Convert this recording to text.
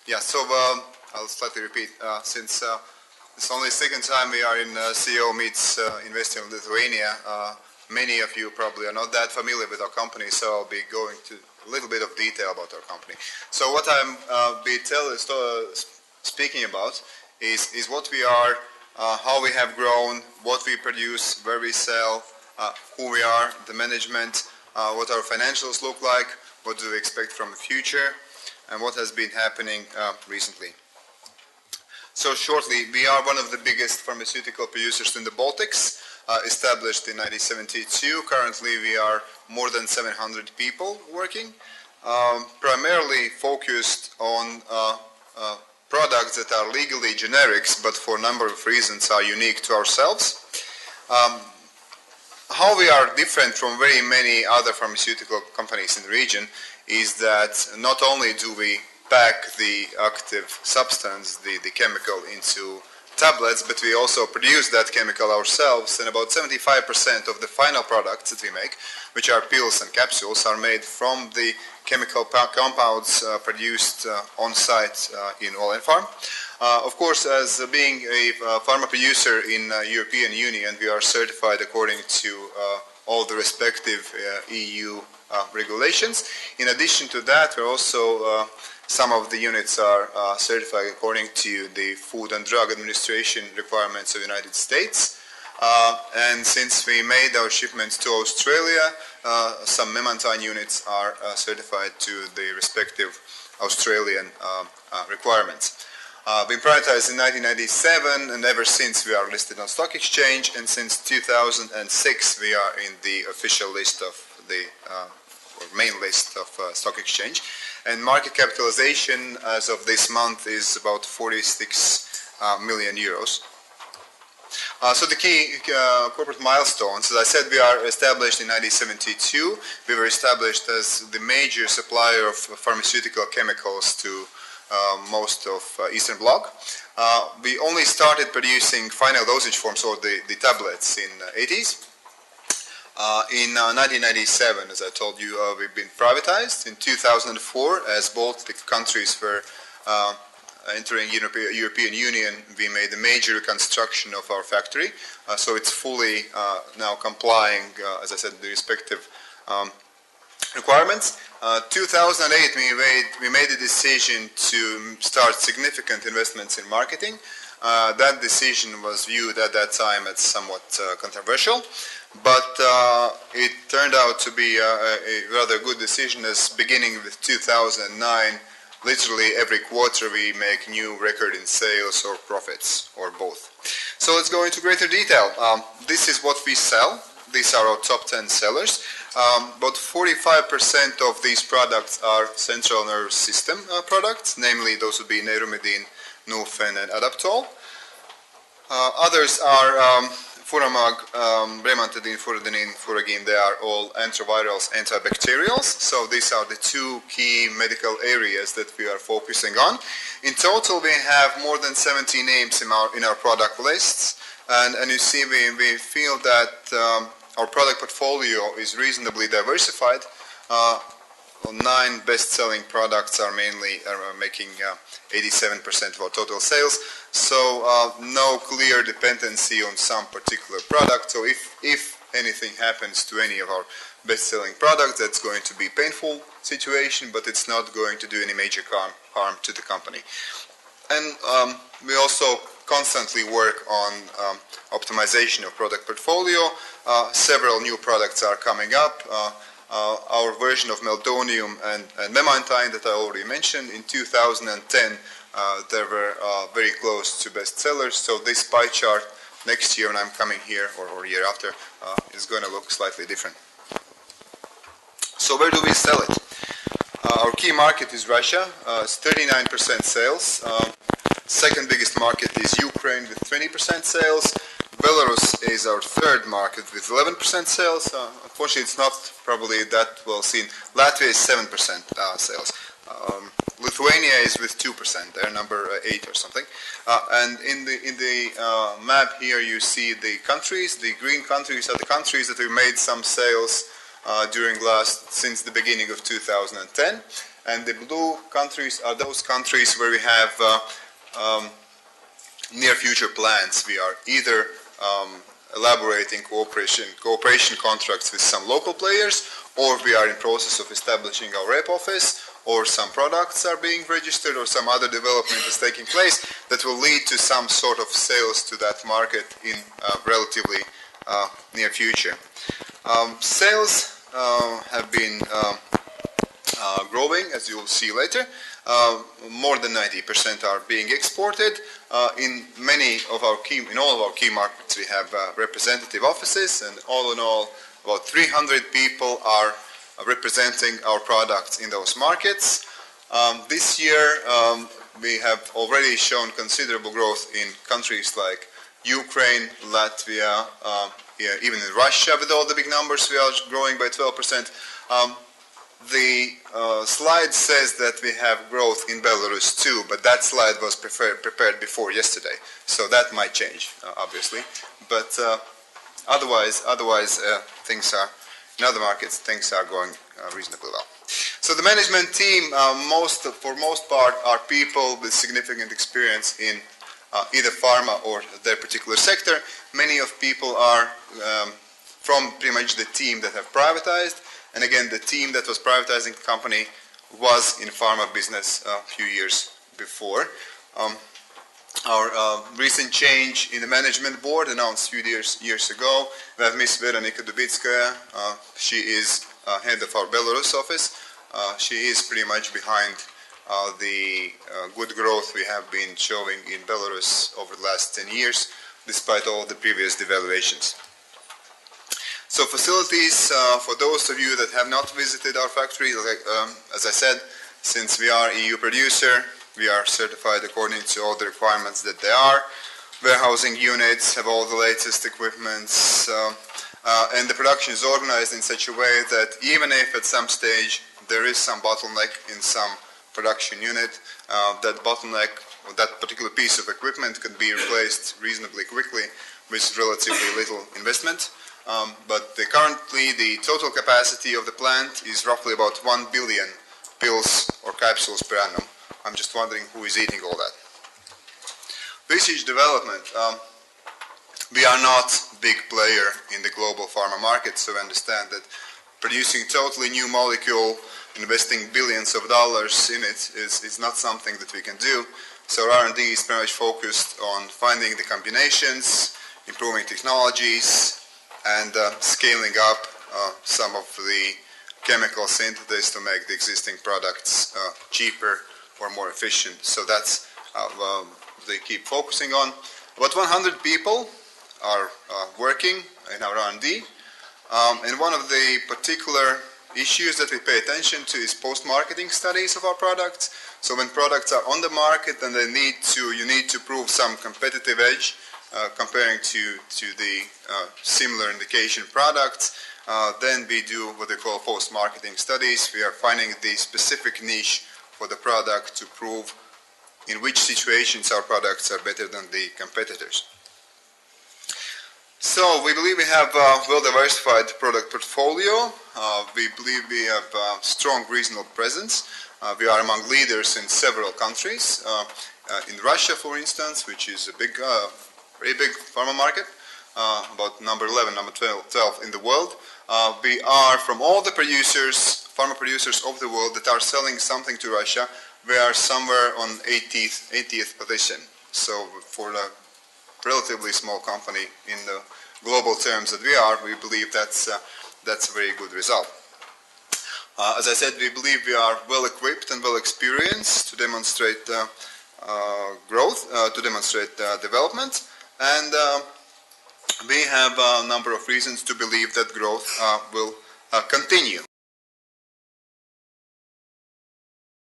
Yeah, so I'll slightly repeat. Since it's only the second time we are in CEO Meets Investing in Lithuania, many of you probably are not that familiar with our company, so I'll be going to a little bit of detail about our company. So what I'm speaking about is what we are, how we have grown, what we produce, where we sell, who we are, the management, what our financials look like, what do we expect from the future, and what has been happening recently. So shortly, we are one of the biggest pharmaceutical producers in the Baltics, established in 1972. Currently, we are more than 700 people working, primarily focused on products that are legally generics, but for a number of reasons are unique to ourselves. How we are different from very many other pharmaceutical companies in the region is that not only do we pack the active substance, the chemical, into tablets, but we also produce that chemical ourselves, and about 75% of the final products that we make, which are pills and capsules, are made from the chemical compounds produced on site in Olainfarm. Of course, as being a pharma producer in European Union, we are certified according to all the respective EU regulations. In addition to that, we're also some of the units are certified according to the Food and Drug Administration requirements of the United States. And since we made our shipments to Australia, some memantine units are certified to the respective Australian requirements. We privatized in 1997, and ever since we are listed on stock exchange, and since 2006 we are in the official list of the main list of stock exchange. And market capitalization as of this month is about 46 million euros. So the key corporate milestones, as I said, we are established in 1972. We were established as the major supplier of pharmaceutical chemicals to most of Eastern Bloc. We only started producing final dosage forms, or the tablets, in the 80s. In 1997, as I told you, we've been privatized. In 2004, as both the countries were entering European Union, we made a major reconstruction of our factory. So it's fully now complying, as I said, the respective requirements. 2008, we made a decision to start significant investments in marketing. That decision was viewed at that time as somewhat controversial, but it turned out to be a rather good decision, as beginning with 2009, literally every quarter we make new record in sales or profits, or both. So let's go into greater detail. This is what we sell. These are our top 10 sellers. About 45% of these products are central nervous system products, namely those would be Neuromedin, Nufen, and Adaptol. Others are Furamag, Bremantadine, Furadinin, Furagin. They are all antivirals, antibacterials. So these are the two key medical areas that we are focusing on. In total, we have more than 70 names in our product lists. And you see, we feel that our product portfolio is reasonably diversified. 9 best-selling products are making 87% of our total sales. So no clear dependency on some particular product. So if anything happens to any of our best-selling products, that's going to be a painful situation, but it's not going to do any major harm to the company. And we also constantly work on optimization of product portfolio. Several new products are coming up. Our version of meldonium and memantine that I already mentioned in 2010, they were very close to bestsellers. So this pie chart next year when I'm coming here, or year after, is going to look slightly different. So where do we sell it? Our key market is Russia. It's 39% sales. Second biggest market is Ukraine with 20% sales. Belarus is our third market with 11% sales. Unfortunately, it's not probably that well seen. Latvia is 7% sales. Lithuania is with 2%. They're number 8 or something. And in the map here, you see the countries. The green countries are the countries that we made some sales since the beginning of 2010. And the blue countries are those countries where we have near future plans. We are either elaborating cooperation contracts with some local players, or we are in process of establishing our rep office, or some products are being registered, or some other development is taking place that will lead to some sort of sales to that market in relatively near future. Sales have been growing, as you will see later. More than 90% are being exported. In all of our key markets, we have representative offices, and all in all, about 300 people are representing our products in those markets. This year, we have already shown considerable growth in countries like Ukraine, Latvia, even in Russia. With all the big numbers, we are growing by 12%. The slide says that we have growth in Belarus too, but that slide was prepared before yesterday, so that might change, obviously. But otherwise, things are in other markets. Things are going reasonably well. So the management team, for most part, are people with significant experience in either pharma or their particular sector. Many of people are from pretty much the team that have privatized. And again, the team that was privatizing the company was in pharma business a few years before. Our recent change in the management board announced a few years ago. We have Ms. Veronika Dubitskaya. She is head of our Belarus office. She is pretty much behind the good growth we have been showing in Belarus over the last 10 years, despite all the previous devaluations. So facilities, for those of you that have not visited our factory, as I said, since we are EU producer, we are certified according to all the requirements that they are. Warehousing units have all the latest equipments, and the production is organized in such a way that even if at some stage there is some bottleneck in some production unit, that bottleneck or that particular piece of equipment can be replaced reasonably quickly with relatively little investment. But currently the total capacity of the plant is roughly about 1 billion pills or capsules per annum. I'm just wondering who is eating all that. Research development. We are not a big player in the global pharma market, so we understand that producing totally new molecule, investing billions of dollars in it is not something that we can do. So R&D is very much focused on finding the combinations, improving technologies, and scaling up some of the chemical synthesis to make the existing products cheaper or more efficient. So that's they keep focusing on. About 100 people are working in our R&D, and one of the particular issues that we pay attention to is post-marketing studies of our products. So when products are on the market, then you need to prove some competitive edge comparing to the similar indication products. Then we do what they call post-marketing studies. We are finding the specific niche for the product to prove in which situations our products are better than the competitors. So we believe we have a well-diversified product portfolio. We believe we have a strong regional presence. We are among leaders in several countries. In Russia, for instance, which is a very big pharma market, about number 11, number 12 in the world. We are, from all the pharma producers of the world that are selling something to Russia, we are somewhere on 80th position. So for a relatively small company in the global terms that we believe that's a very good result. As I said, we believe we are well equipped and well experienced to demonstrate growth, to demonstrate development, and we have a number of reasons to believe that growth will continue.